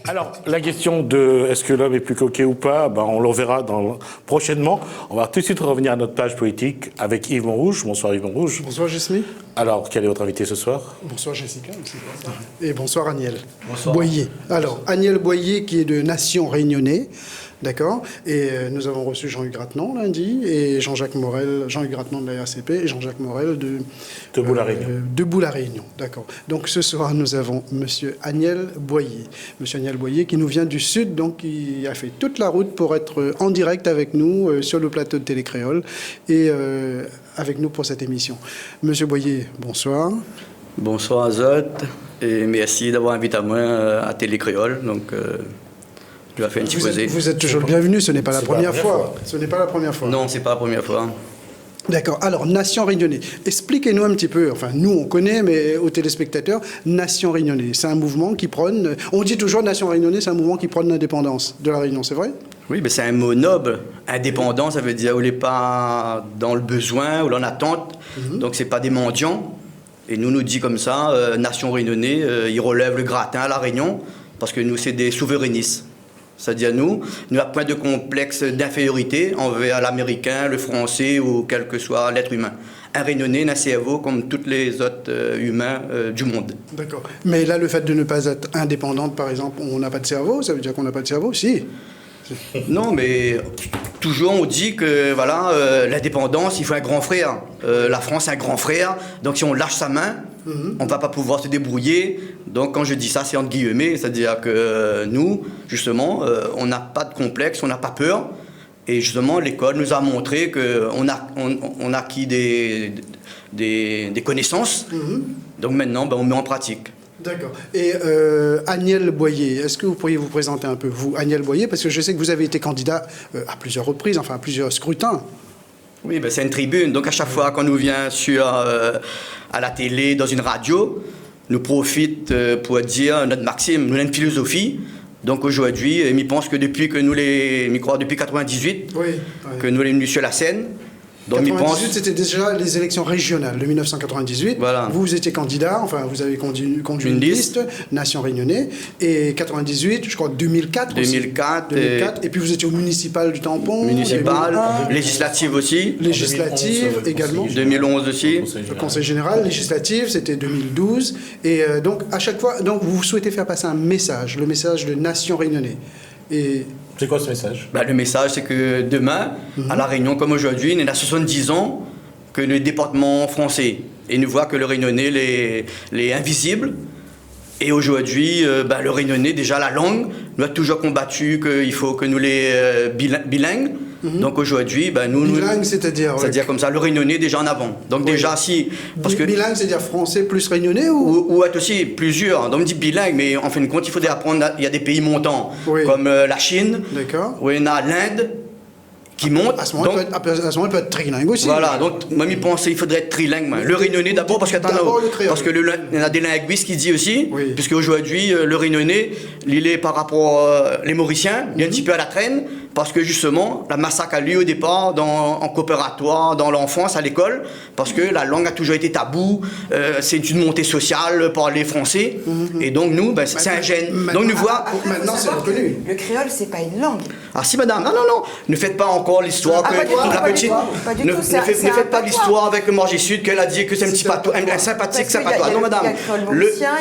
Alors, la question de est-ce que l'homme est plus coquet ou pas, on le verra prochainement. On va tout de suite revenir à notre page politique avec Yves Montrouge. Bonsoir Yves Montrouge. Bonsoir Jesmy. Alors, quel est votre invité ce soir? Bonsoir Jessica. Et bonsoir Agnel. Bonsoir. Boyer. Alors, Agnel Boyer qui est de Nation Réunionnais. D'accord. Et nous avons reçu Jean-Hugues Gratenon lundi et Jean-Jacques Morel, Jean-Hugues Gratenon de la RCP et Jean-Jacques Morel de Debout-la-Réunion. Debout-la-Réunion, d'accord. Donc ce soir, nous avons Monsieur Agnel Boyer. Monsieur Agnel Boyer qui nous vient du Sud, donc qui a fait toute la route pour être en direct avec nous sur le plateau de Télécréole et avec nous pour cette émission. Monsieur Boyer, bonsoir. Bonsoir Azot et merci d'avoir invité à moi à Télécréole. Donc, je vais faire une petite posée. Vous êtes toujours le bienvenu, ce n'est pas la première fois. Ce n'est pas la première fois. Non, c'est pas la première fois. D'accord. Alors, Nation Réunionnais. Expliquez-nous un petit peu, enfin, nous, on connaît, mais aux téléspectateurs, Nation Réunionnais, c'est un mouvement qui prône... On dit toujours Nation Réunionnais, c'est un mouvement qui prône l'indépendance de la Réunion, c'est vrai? Oui, mais c'est un mot noble. Indépendant, ça veut dire où on n'est pas dans le besoin, ou en attente. Donc, c'est pas des mendiants. Et nous dit comme ça, Nation Réunionnais, ils relèvent le gratin à la Réunion, parce que nous, c'est des souverainistes. C'est-à-dire nous n'avons point de complexe d'infériorité envers l'Américain, le Français ou quel que soit l'être humain. Un Réunionnais n'a cerveau comme tous les autres humains du monde. D'accord. Mais là, le fait de ne pas être indépendante, par exemple, on n'a pas de cerveau, ça veut dire qu'on n'a pas de cerveau? Si. Non, mais toujours on dit que voilà, l'indépendance, il faut un grand frère. La France est un grand frère, donc si on lâche sa main, on ne va pas pouvoir se débrouiller. Donc quand je dis ça, c'est entre guillemets, c'est-à-dire que nous, justement, on n'a pas de complexe, on n'a pas peur. Et justement, l'école nous a montré qu'on a acquis des connaissances. Donc maintenant, on met en pratique. D'accord. Et Agnel Boyer, est-ce que vous pourriez vous présenter un peu, vous, Agnel Boyer, parce que je sais que vous avez été candidat à plusieurs reprises, enfin à plusieurs scrutins. Oui, c'est une tribune. Donc à chaque fois qu'on nous vient à la télé, dans une radio, nous profite pour dire notre maxime, nous avons une philosophie. Donc aujourd'hui, je pense que depuis 98, que nous sommes venus sur la scène. Donc, 98, c'était déjà les élections régionales de 1998. Voilà. Vous étiez candidat, enfin vous avez conduit une liste, Nation Réunionnais. Et 98, je crois 2004 aussi. 2004. Et puis vous étiez au municipal du Tampon. Municipal, législative aussi. Législative également. 2011 aussi. Le Conseil général, législative, c'était 2012. Et donc à chaque fois, donc, vous souhaitez faire passer un message, le message de Nation Réunionnais. Et c'est quoi ce message? Le message, c'est que demain, à La Réunion, comme aujourd'hui, il y a 70 ans que le département français. Et nous voit que le Réunionnais est invisible. Et aujourd'hui, le Réunionnais, déjà la langue, nous a toujours combattu qu'il faut que nous les bilingues. Donc aujourd'hui, nous... Bilingue, c'est-à-dire... C'est-à-dire comme ça, le Réunionnais déjà en avant. Donc déjà, si... Parce que bilingue, c'est-à-dire français plus Réunionnais ou être aussi plusieurs. Donc on dit bilingue, mais en fin de compte, il faudrait apprendre... Il y a des pays montants, comme la Chine, où il y a l'Inde, qui monte. À ce moment, il peut être trilingue aussi. Voilà, donc moi, je pense qu'il faudrait être trilingue. Le Réunionnais d'abord, parce qu'il y a des linguistes qui disent aussi, puisque aujourd'hui, le Réunionnais, il est par rapport les Mauriciens, il est un petit peu à la traîne, parce que justement, la massacre a lieu au départ en coopératoire, dans l'enfance, à l'école, parce que la langue a toujours été tabou, c'est une montée sociale par les Français, et donc nous, c'est un gène. Donc nous voit... Maintenant, c'est reconnu. Le créole, c'est pas une langue. Ah si, madame, non, ne faites pas encore l'histoire que la petite... Ne faites pas l'histoire avec Morgie Sud, qu'elle a dit que c'est un petit patois, un sympathique patois. Non, madame.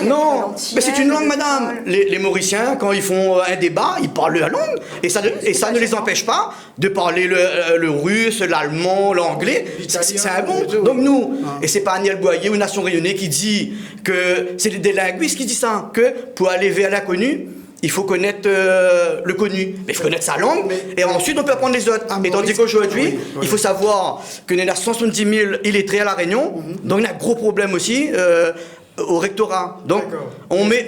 Non, mais c'est une langue, madame. Les Mauriciens, quand ils font un débat, ils parlent la langue, et ça ne les empêche pas de parler le russe, l'allemand, l'anglais. C'est un bon. Donc nous, et c'est pas Agnel Boyer ou Nation Réunionnais qui dit que c'est des linguistes qui disent ça, que pour aller vers l'inconnu, il faut connaître le connu, mais il faut connaître sa langue, et ensuite on peut apprendre les autres. Et tandis qu'aujourd'hui, il faut savoir que nous avons 170 000 illettrés à La Réunion, donc il y a un gros problème aussi au rectorat. Donc on met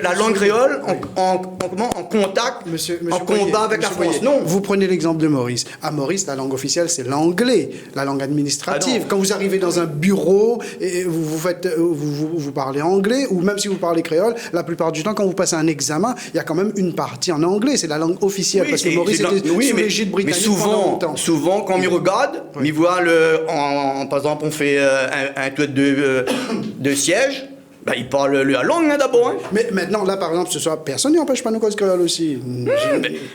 la langue créole en contact, en combat avec la France. Non. Vous prenez l'exemple de Maurice. À Maurice, la langue officielle, c'est l'anglais, la langue administrative. Quand vous arrivez dans un bureau et vous parlez anglais, ou même si vous parlez créole, la plupart du temps, quand vous passez un examen, il y a quand même une partie en anglais. C'est la langue officielle, parce que Maurice était sous l'égide britannique pendant longtemps. Souvent, quand on m'y regarde, on voit par exemple, on fait un tour de siège. Ben, ils parlent la langue, hein, d'abord. Hein. Mais maintenant, là, par exemple, ce soir, personne n'empêche pas nous cause créole aussi.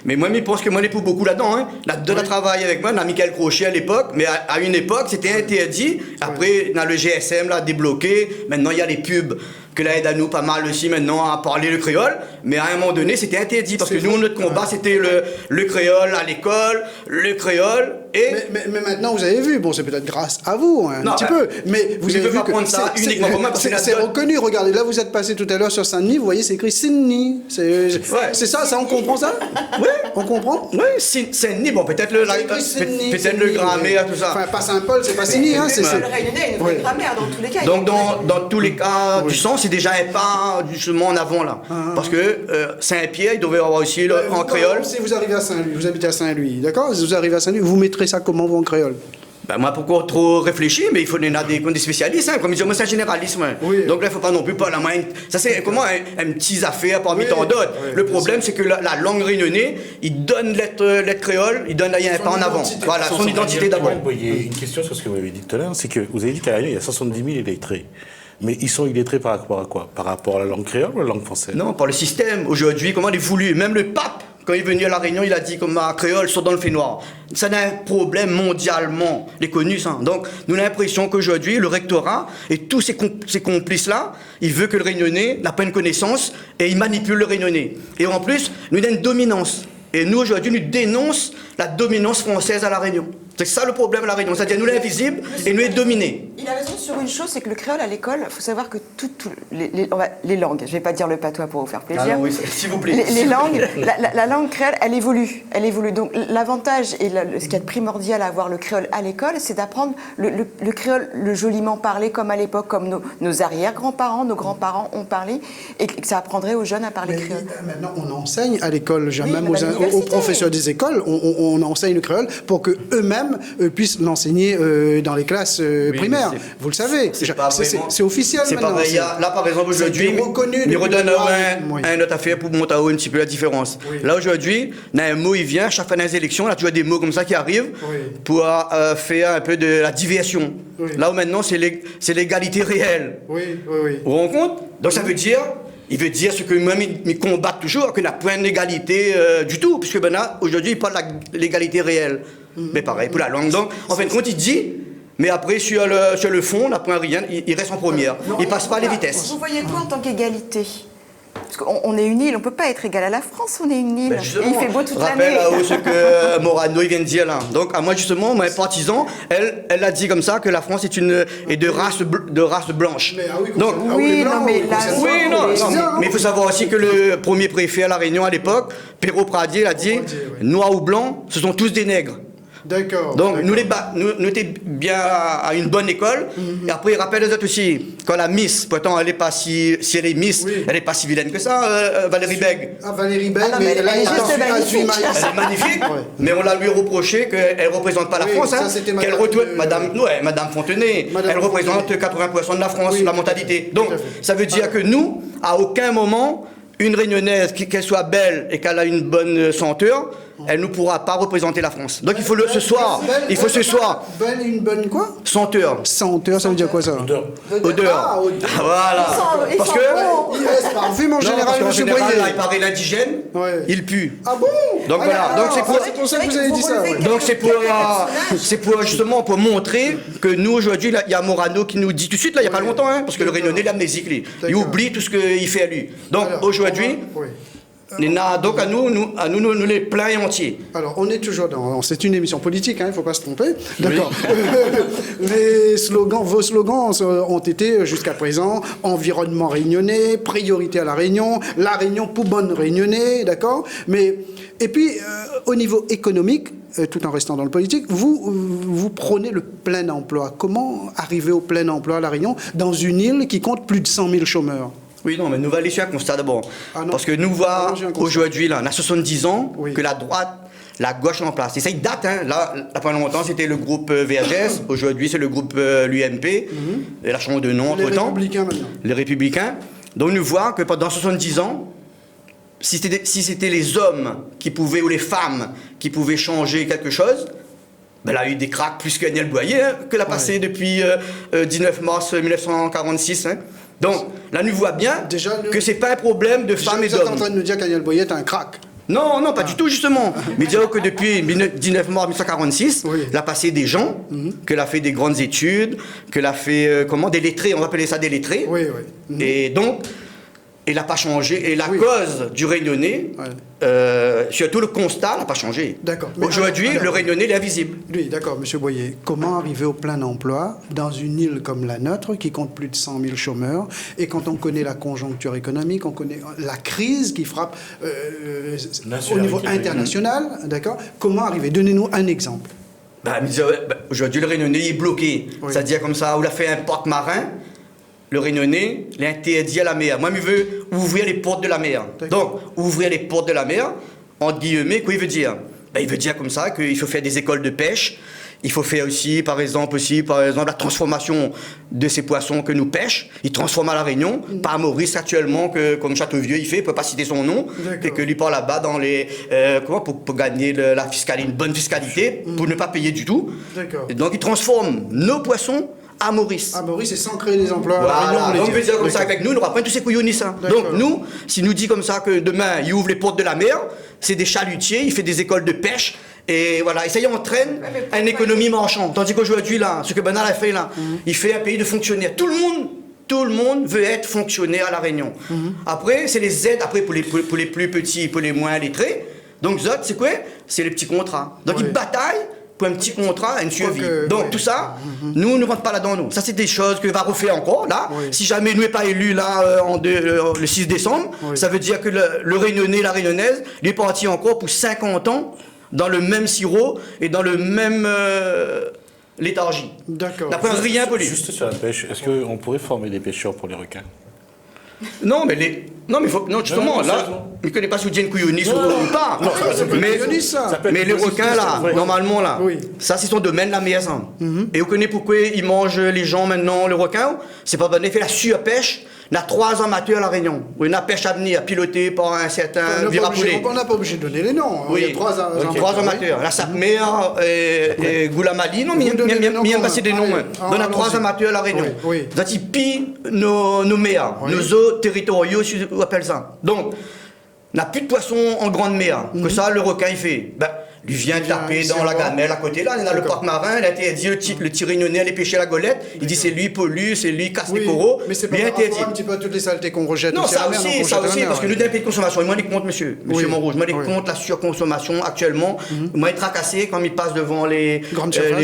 Mais moi, je pense que moi, je pour beaucoup là-dedans. Hein. Là-dedans, a travaillé avec moi, on a Michael Crochet à l'époque, mais à une époque, c'était interdit. Après, on a le GSM là, débloqué. Maintenant, il y a les pubs que là aide à nous pas mal aussi maintenant à parler le créole. Mais à un moment donné, c'était interdit. Parce que nous, notre combat, c'était le créole à l'école, le créole. Mais maintenant, vous avez vu, bon, c'est peut-être grâce à vous, un petit peu, mais vous avez vu que c'est reconnu. Regardez, là, vous êtes passé tout à l'heure sur Saint-Denis, vous voyez, c'est écrit Sydney. C'est ça, on comprend ça? Oui. On comprend? Oui, Saint-Denis, bon, peut-être le grammaire, tout ça. Enfin, pas Saint-Paul, c'est pas Sydney, hein. Le Réunionnais a une vraie grammaire dans tous les cas. Donc, dans tous les cas du sens, c'est déjà un pas justement en avant, là. Parce que Saint-Pierre, il devait avoir aussi en créole. Si vous arrivez à Saint-Louis, vous habitez à Saint-Louis, d'accord? Si vous arrivez à Saint-Louis, vous mettrez ça comment, vous, en créole? Ben moi, pourquoi trop réfléchir, mais il faut des spécialistes, hein, comme ils disent, moi c'est un généralisme. Hein. Oui. Donc là, il ne faut pas non plus pas la main. Ça, c'est comment un petit affaire parmi tant d'autres. Oui, le problème, c'est que la langue réunionnais, il donne l'être créole, il donne là, il y a un pas en avant. Voilà, son identité d'abord. Il y a une question sur ce que vous avez dit tout à l'heure, c'est que vous avez dit qu'à la Réunion, il y a 70 000 illettrés. Mais ils sont illettrés par rapport à quoi? Par rapport à la langue créole ou à la langue française? Non, par le système. Aujourd'hui, comment il est voulu. Même le pape, quand il est venu à la Réunion, il a dit que ma créole sont dans le fait noir. Ça n'a un problème mondialement, les connu ça. Donc, nous avons l'impression qu'aujourd'hui, le rectorat et tous ces complices-là, ils veulent que le Réunionnais n'a pas une connaissance et ils manipulent le Réunionnais. Et en plus, nous avons une dominance. Et nous, aujourd'hui, nous dénonçons la dominance française à la Réunion. C'est ça le problème à la Réunion. C'est-à-dire nous, l'invisible et nous, est dominé. Il a raison sur une chose, c'est que le créole à l'école, il faut savoir que toutes les langues, je ne vais pas dire le patois pour vous faire plaisir. Ah non, oui, s'il vous plaît. Les langues, la langue créole, elle évolue. Elle évolue. Donc l'avantage et ce qui est primordial à avoir le créole à l'école, c'est d'apprendre le créole, le joliment parlé comme à l'époque, comme nos arrière-grands-parents, nos grands-parents ont parlé, et que ça apprendrait aux jeunes à parler créole. Maintenant, on enseigne à l'école, même aux professeurs des écoles, on enseigne le créole pour que eux-mêmes puissent l'enseigner dans les classes primaires. Vous le savez, c'est officiel. C'est pareil. Là, par exemple, aujourd'hui, il redonne un autre affaire pour montrer un petit peu la différence. Oui. Là, aujourd'hui, un mot, il vient, chaque fois dans les élections, là, tu as des mots comme ça qui arrivent pour faire un peu de la diversion. Oui. Là où maintenant, c'est l'égalité réelle. Oui. Vous vous rendez compte? Donc, ça veut dire... Il veut dire ce que même ils combattent toujours, qu'il n'y a point d'égalité du tout, puisque là, aujourd'hui, il parle de l'égalité réelle. Mais pareil, pour la langue. Donc, en fin de compte, il dit, mais après, sur le fond, on n'a point rien, il reste en première. Il ne passe pas les vitesses. Vous voyez quoi en tant qu'égalité? Parce qu'on est une île, on ne peut pas être égal à la France, on est une île. Et il fait beau toute l'année. Rappelle ce que Morano il vient de dire là. Donc, à moi, justement, mes partisans, elle a dit comme ça que la France est de race blanche. Mais, donc, mais il faut savoir aussi que le premier préfet à La Réunion à l'époque, Perrault Pradier, a dit noirs ou blancs, ce sont tous des nègres. D'accord. Donc, nous étions bien à une bonne école. Et après, il rappelle les autres aussi. Quand la Miss, pourtant, elle n'est pas si elle est Miss, elle n'est pas si vilaine que ça, Valérie Bègue. Ah, Valérie Bègue, mais elle est juste magnifique. Elle est magnifique, mais on l'a lui reproché qu'elle ne représente pas la France. Ça, Madame Fontenay, elle représente 80% de la France, la mentalité. Donc, ça veut dire que nous, à aucun moment, une Réunionnaise, qu'elle soit belle et qu'elle a une bonne senteur, elle ne pourra pas représenter la France. Donc il faut ce soir. Belle et une bonne quoi? Senteur. Senteur, ça veut dire quoi ça? Odeur. Voilà. Parce que il reste parfum en général, monsieur Boyer. Il paraît l'indigène, il pue. Ah bon? Donc voilà. Donc c'est pour ça que vous avez dit ça. Donc c'est pour justement pour montrer que nous aujourd'hui, il y a Morano qui nous dit tout de suite là, il n'y a pas longtemps, parce que le Réunionnais il est amnésique, il oublie tout ce qu'il fait à lui. Donc aujourd'hui. Donc à nous les pleins et entiers. Alors on est toujours c'est une émission politique, il ne faut pas se tromper. D'accord. Vos slogans ont été jusqu'à présent environnement réunionnais, priorité à la Réunion pour bonne réunionnais, d'accord. Et puis au niveau économique, tout en restant dans le politique, vous prônez le plein emploi. Comment arriver au plein emploi à la Réunion dans une île qui compte plus de 100 000 chômeurs? Oui, non, mais nous allons aller sur un constat d'abord. Parce que nous voyons aujourd'hui, là, on a 70 ans, que la droite, la gauche est en place. Et ça, il date, Là, pendant longtemps, c'était le groupe VRGS. Aujourd'hui, c'est le groupe l'UMP. Et la changé de nom entre-temps. Les Républicains, maintenant. Les Républicains. Donc, nous voyons que pendant 70 ans, si c'était les hommes qui pouvaient, ou les femmes, qui pouvaient changer quelque chose, Ben, elle a eu des cracks plus que Daniel Boyer, hein, qu'elle a passé depuis 19 mars 1946. Hein. Donc, là, nous voit bien que ce n'est pas un problème de femmes et d'hommes. Vous êtes en train de nous dire qu'Agnès Boyer est un crack. Non, non, pas du tout, justement. Mais dire que depuis 19 mars 1946, elle a passé des gens, qu'elle a fait des grandes études, qu'elle a fait, des lettrés, on va appeler ça des lettrés. Oui, oui. Et donc, elle n'a pas changé. Et la cause du Réunionnais, surtout le constat, n'a pas changé. D'accord. Aujourd'hui, le Réunionnais, il est invisible. Oui, d'accord, M. Boyer. Comment arriver au plein emploi dans une île comme la nôtre, qui compte plus de 100 000 chômeurs, et quand on connaît la conjoncture économique, on connaît la crise qui frappe au niveau international, d'accord? Comment arriver? Donnez-nous un exemple. Aujourd'hui, le Réunionnais est bloqué. Oui. C'est-à-dire comme ça, on a fait un porte marin. Le Réunionnais l'interdit à la mer. Moi, je veux ouvrir les portes de la mer. Donc, ouvrir les portes de la mer, entre guillemets, quoi il veut dire? Il veut dire comme ça qu'il faut faire des écoles de pêche. Il faut faire aussi, par exemple, la transformation de ces poissons que nous pêchons. Ils transforment à La Réunion, pas à Maurice actuellement, comme Châteauvieux il fait, il ne peut pas citer son nom, et que lui part là-bas dans les, pour gagner la fiscalité, une bonne fiscalité, pour ne pas payer du tout. Et donc, ils transforment nos poissons à Maurice. À Maurice, et sans créer des emplois. Voilà, donc on peut dire comme ça avec nous, on n'aura pas tous ces couillonnistes. Hein. Donc nous, s'il nous dit comme ça que demain, il ouvre les portes de la mer, c'est des chalutiers, il fait des écoles de pêche, et voilà, et ça y entraîne une économie marchande. Tandis qu'aujourd'hui, là, ce que Bernard a fait là, il fait un pays de fonctionnaires. Tout le monde veut être fonctionnaire à La Réunion. Après, c'est les aides après pour les plus petits, pour les moins lettrés. Donc, c'est quoi? C'est les petits contrats. Donc, ils bataillent pour un petit contrat, une survie. Donc tout ça, nous ne rentre pas là-dedans, nous. Ça, c'est des choses que va refaire encore, là. Si jamais nous n'est pas élu, là, le 6 décembre, ça veut dire que le Réunionnais, la Réunionnaise, il est parti encore pour 50 ans dans le même sirop et dans le même léthargie. D'accord. N'a pas rien pour lui. Juste sur la pêche, est-ce qu'on pourrait former des pêcheurs pour les requins? Non, mais justement, là, je ne connais pas si vous dites une couillonniste ou pas. Mais les requins, là, normalement, là, ça, c'est son domaine, la maison. Et vous connaissez pourquoi ils mangent les gens maintenant, le requin? C'est pas bon effet, la surpêche. Il y a 3 amateurs à La Réunion. Il y a pêche à venir, pilotée par un certain Virapoulet. On n'a pas obligé de donner les noms. Oui, il y a 3 amateurs. La Sapmer et Goulamali. Non, mais il y a passé des noms. On a 3 amateurs à La Réunion. Donc, ils pillent nos mers, nos eaux territoriaux, on appelle ça. Donc, on n'a plus de poissons en grande mer. Que ça, le requin, il fait. Il vient taper dans la gamelle à côté, là, on a le parc marin, il a interdit le petit Réunionnais aller pêcher la golette, il dit c'est lui pollue, c'est lui casse les coraux, mais c'est pas un petit peu toutes les saletés qu'on rejette. Non, ça aussi, parce que nous, d'un pays de consommation, et moi, les compte, monsieur Montrouge, moi, les compte la surconsommation actuellement, moi, il est tracassé quand il passe devant les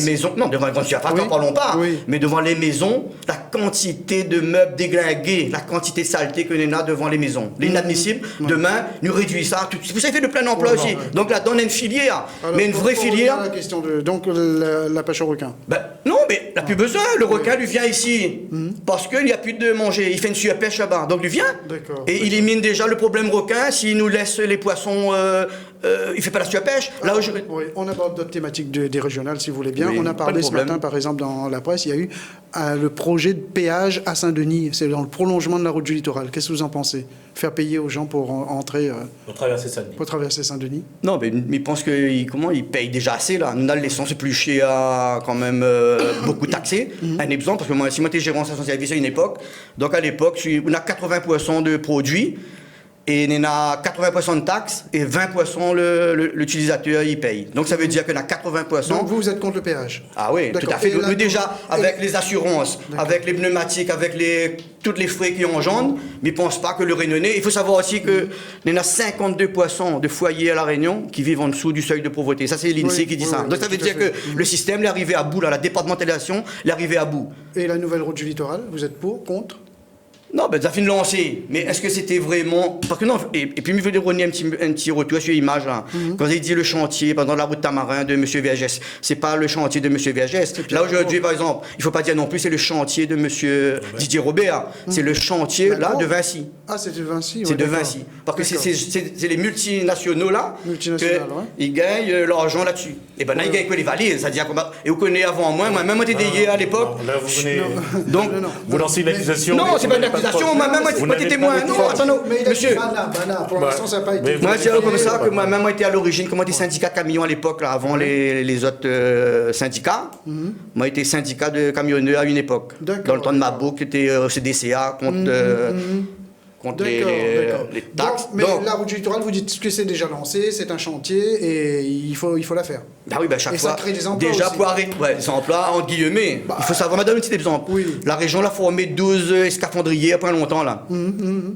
maisons, non, devant les grandes surfaces, n'en parlons pas, mais devant les maisons, la quantité de meubles déglingués, la quantité de saleté que l'on a devant les maisons, l'inadmissible, demain, nous réduisons ça, vous savez, fait de plein emploi aussi, donc là, dans une filière. Alors, mais une vraie filière. La question donc la pêche au requin. Non, mais il n'a plus besoin. Le requin lui vient ici parce qu'il n'y a plus de manger. Il fait une surpêche là-bas. Donc il vient. Et il élimine déjà le problème requin. S'il nous laisse les poissons, il ne fait pas la surpêche. Là où on aborde d'autres thématiques des régionales, si vous voulez bien. On a parlé ce matin, par exemple, dans la presse, il y a eu le projet de péage à Saint-Denis. C'est dans le prolongement de la route du littoral. Qu'est-ce que vous en pensez? Faire payer aux gens pour entrer. Pour traverser Saint-Denis. Pour traverser Saint-Denis. Non, mais il pense qu'ils payent déjà assez là. Nous, l'essence est plus cher à quand même beaucoup taxé. Un exemple, parce que moi, si moi j'étais gérant station service à une époque, donc à l'époque, on a 80% de produits. Et il y a 80% de taxes et 20% l'utilisateur y paye. Donc ça veut dire qu'on a 80%. Donc vous êtes contre le péage? Ah oui, tout à fait. Nous déjà, avec les assurances, avec les pneumatiques, avec tous les frais qui engendrent, mais ils ne pensent pas que le Réunionnais... Il faut savoir aussi qu'il y a 52% de foyers à La Réunion qui vivent en dessous du seuil de pauvreté. Ça, c'est l'INSEE qui dit ça. Donc ça veut dire que le système est arrivé à bout, là, la départementalisation est arrivée à bout. Et la nouvelle route du littoral, vous êtes pour, contre? Non, ça a fini de lancer. Mais est-ce que c'était vraiment... Parce que non, et puis il veut donner un petit retour sur l'image, là. Quand il dit le chantier, pendant la route Tamarin de M. Vergès, c'est pas le chantier de M. Vergès. Là, aujourd'hui, par exemple, il faut pas dire non plus, c'est le chantier de M. Didier Robert. C'est le chantier, là, de Vinci. Ah, c'est de Vinci. C'est de Vinci. Parce que c'est les multinationaux là, ils gagnent l'argent là-dessus. Et ben là, ils gagnent que les valises. C'est-à-dire et vous connaissez avant moi-même j'étais dégué à l'époque. Là, vous venez. Donc, vous lancez une accusation. Non, c'est pas une accusation. Moi-même, j'étais témoin. Non, attendez, monsieur. Pour l'instant, ça n'a pas été. Moi, je dirais comme ça que moi-même, j'étais à l'origine, comment était syndicat camion à l'époque, là, avant les autres syndicats. Moi, j'étais syndicat de camionneurs à une époque. Dans le temps de ma boucle, j'étais CDCA contre les taxes. Mais la route du littoral, vous dites que c'est déjà lancé, c'est un chantier et il faut la faire. Bah oui, chaque fois. Ça crée des emplois déjà aussi. Pour arrêter, des emplois entre guillemets. Il faut savoir, madame, un petit exemple. Oui. La région a formé 12 escaphandriers après longtemps là.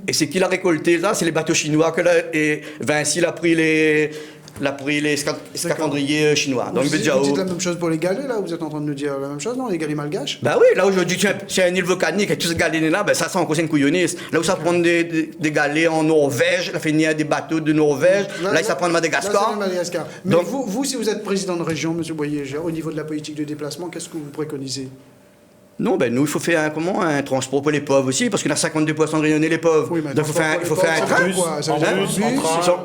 Et c'est qui l'a récolté là? C'est les bateaux chinois que et Vinci l'a pris les scaphandriers chinois. Donc, vous dites la même chose pour les galets, là? Vous êtes en train de nous dire la même chose, non? Les galets malgaches? Bah oui, là aujourd'hui, tu as une île volcanique et tous ces galets là, ça sent encore une couillonniste. Là où ça prend des galets en Norvège, la fait des bateaux de Norvège, là ça prend de Madagascar. Mais donc, vous, si vous êtes président de région, M. Boyer, au niveau de la politique de déplacement, qu'est-ce que vous préconisez? Non, nous, il faut faire un transport pour les pauvres aussi, parce qu'il y a 52% de Réunionnais, les pauvres. Oui, mais donc, il faut faire un train.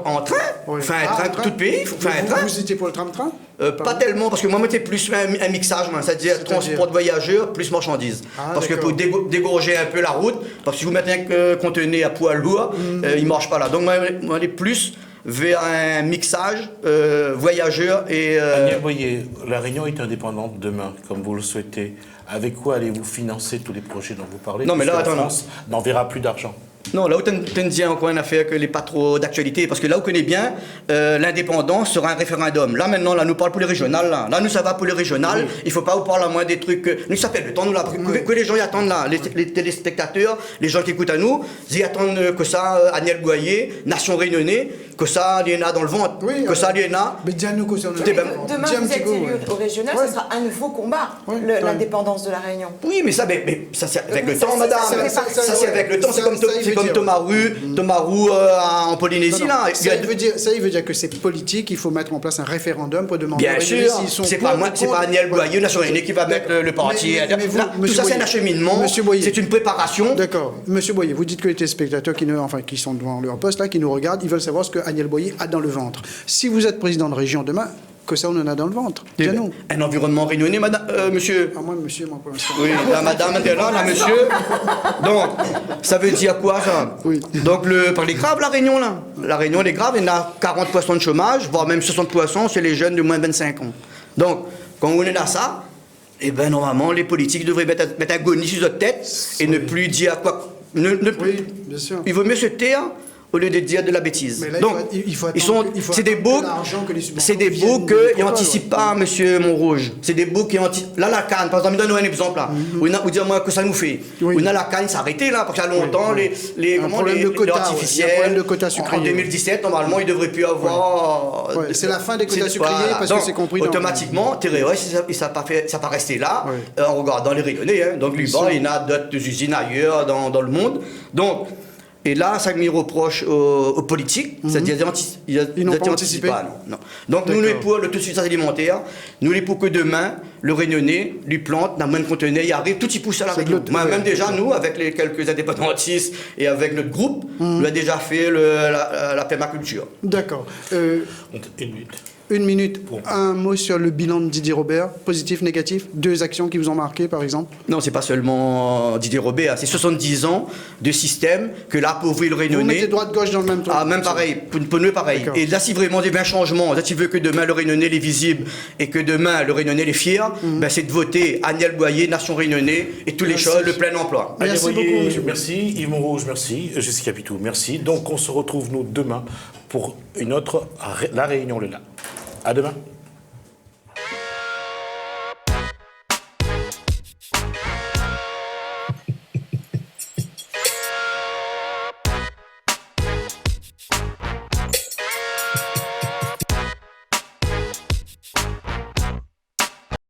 En train. Oui. Faire un train pour tout le pays. Il faut faire un train. Vous étiez pour le tram-train? Pas tellement, parce que moi, c'était plus un mixage, c'est-à-dire transport de voyageurs plus marchandises. Parce que pour dégorger un peu la route, parce que si vous mettez un conteneur à poids lourd, il ne marche pas là. Donc, moi, on est plus vers un mixage voyageurs et... Agnès Boyer, la Réunion est indépendante demain, comme vous le souhaitez. Avec quoi allez-vous financer tous les projets dont vous parlez? Non, mais là, la attends, France n'enverra plus d'argent. Non, là où tu dis encore une affaire que n'est pas trop d'actualité, parce que là où on connaît bien, l'indépendance sera un référendum. Là maintenant, là nous parle pour les régionales. Là nous ça va pour les régionales. Il ne faut pas vous parler à moins des trucs. Nous ça fait le temps nous là, que les gens y attendent là, les téléspectateurs, les gens qui écoutent à nous, ils attendent que ça, Agnès Boyer, Nation Réunionnais, que ça il y en a dans le ventre, que ça il y en a. Mais dis-nous que ça. Demain vous êtes élu au régional, ça sera un nouveau combat, l'indépendance de la Réunion. Oui, mais ça c'est avec le temps, madame. Ça c'est avec le temps. C'est comme Thomas Roux en Polynésie. Non, ça, il veut dire que c'est politique, il faut mettre en place un référendum pour demander... Bien sûr, c'est pas Agnès Boyer, Nation Réunionnais qui va mettre le parti. Tout ça, c'est un acheminement, c'est une préparation. D'accord. Monsieur Boyer, vous dites que les téléspectateurs qui sont devant leur poste, là, qui nous regardent, ils veulent savoir ce que Agnès Boyer a dans le ventre. Si vous êtes président de région demain, que ça, on en a dans le ventre. Dis-nous. Un environnement réunionnais, madame, monsieur. Ah, moi, monsieur, moi, pour l'instant. Oui, la madame était là, monsieur. Donc, ça veut dire quoi, ça? Oui. Donc, par les graves, la Réunion, là. La Réunion, les graves, il y en a 40% de chômage, voire même 60%, c'est les jeunes de moins de 25 ans. Donc, quand on est là, ça, eh bien, normalement, les politiques devraient mettre un goni sur notre tête et ne plus dire quoi. Oui, bien sûr. Il vaut mieux se taire au lieu de dire de la bêtise. Là, donc, c'est des boucs qui n'anticipent pas, monsieur Montrouge. C'est des boucs qui anticipent. Là, la canne, par exemple, donne-nous un exemple là. Vous dites moi que ça nous fait. On a la canne s'arrêter là, parce qu'il y a longtemps, les problème de quotas sucriers. En 2017, normalement, il ne devrait plus avoir. C'est la fin des quotas sucriers parce que c'est compris. Automatiquement, ça n'a pas resté là, en regardant les Réunionnais. Donc, Liban, il y en a d'autres usines ailleurs dans le monde. Donc, et là, ça me reproche aux politiques, c'est-à-dire ils n'ont pas anticipé. Non. Donc nous, pour l'autosuffisance alimentaire, nous, pour que demain, le Réunionnais, lui plante, dans moins de conteneurs, il arrive, tout y pousse à la Réunion. Même déjà, nous, avec les quelques indépendantistes et avec notre groupe, nous avons déjà fait la permaculture. D'accord. Une minute. Une minute. Un mot sur le bilan de Didier Robert, positif, négatif, 2 actions qui vous ont marqué, par exemple? Non, c'est pas seulement Didier Robert, c'est 70 ans de système que l'appauvri le Réunionnais. Vous mettez droite-gauche dans le même temps? Ah, même pareil, pour nous pareil. Et là, si vraiment il y a un changement, là, tu veux que demain le Réunionnais est visible et que demain le Réunionnais est fier, c'est de voter Agnès Boyer, Nation Réunionnais et tous les choses, le plein emploi. Merci beaucoup. Merci, Yves Montrouge, merci, Jessica Pitou, merci. Donc on se retrouve nous demain pour une autre, la Réunion le là. À demain.